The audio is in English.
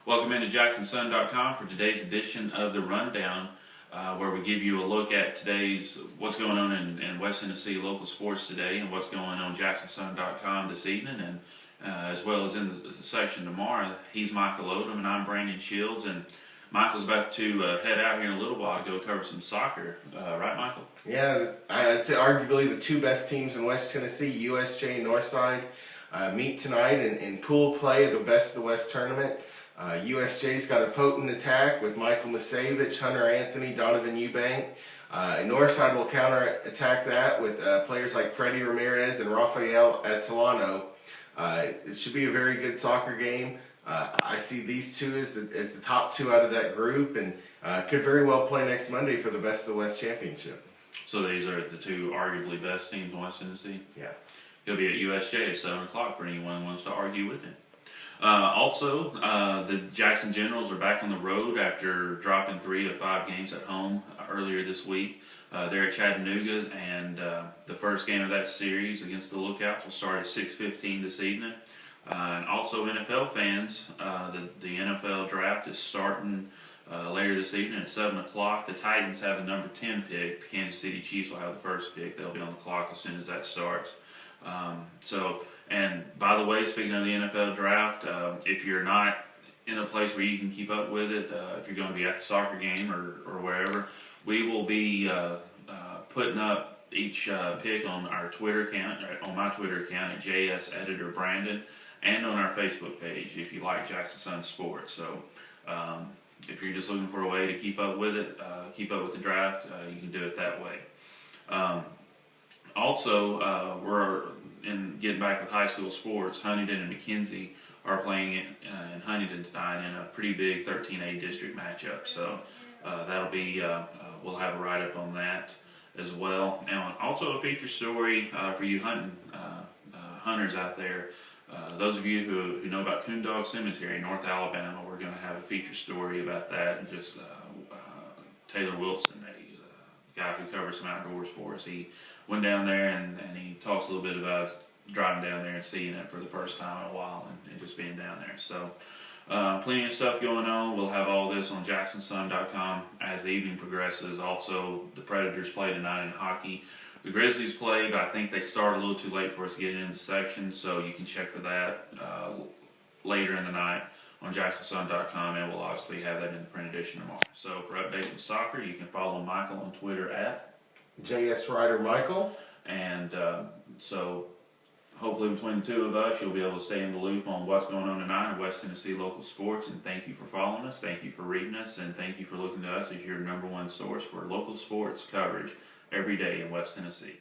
Welcome into JacksonSun.com for today's edition of the Rundown, where we give you a look at what's going on in West Tennessee local sports today and what's going on JacksonSun.com this evening, and as well as in the section tomorrow. He's Michael Odom and I'm Brandon Shields, and Michael's about to head out here in a little while to go cover some soccer. Right, Michael? Yeah, I'd say arguably the two best teams in West Tennessee, USJ and Northside, meet tonight in pool play of the Best of the West tournament. USJ's got a potent attack with Michael Masavich, Hunter Anthony, Donovan Eubank. Northside will counter-attack that with players like Freddie Ramirez and Rafael Atalano. It should be a very good soccer game. I see these two as the top two out of that group, and could very well play next Monday for the Best of the West championship. So these are the two arguably best teams in West Tennessee? Yeah. He'll be at USJ at 7 o'clock for anyone who wants to argue with him. The Jackson Generals are back on the road after dropping 3 of 5 games at home earlier this week. They're at Chattanooga, and the first game of that series against the Lookouts will start at 6:15 this evening. And also, NFL fans, the NFL draft is starting later this evening at 7 o'clock. The Titans have the number 10 pick. The Kansas City Chiefs will have the first pick. They'll be on the clock as soon as that starts. And by the way, speaking of the NFL draft, if you're not in a place where you can keep up with it, if you're going to be at the soccer game or wherever, we will be putting up each pick on our Twitter account, on my Twitter account at JSEditorBrandon, and on our Facebook page if you like Jackson Sun Sports. So if you're just looking for a way to keep up with it, keep up with the draft, you can do it that way. We're getting back with high school sports. Huntington and McKenzie are playing in Huntington tonight in a pretty big 13A district matchup. So that'll be, we'll have a write-up on that as well. And also a feature story for you hunters out there. Those of you who know about Coondog Cemetery in North Alabama, we're going to have a feature story about that. And just Taylor Wilson, a guy who covers some outdoors for us, he went down there and he talks a little bit about driving down there and seeing it for the first time in a while and just being down there. So plenty of stuff going on. We'll have all this on JacksonSun.com as the evening progresses. Also, the Predators play tonight in hockey. The Grizzlies play, but I think they start a little too late for us to get into the section, so you can check for that later in the night on JacksonSun.com, and we'll obviously have that in the print edition tomorrow. So for updates with soccer, you can follow Michael on Twitter at JSRiderMichael. And so hopefully between the two of us, you'll be able to stay in the loop on what's going on tonight in West Tennessee local sports. And thank you for following us, thank you for reading us, and thank you for looking to us as your #1 source for local sports coverage every day in West Tennessee.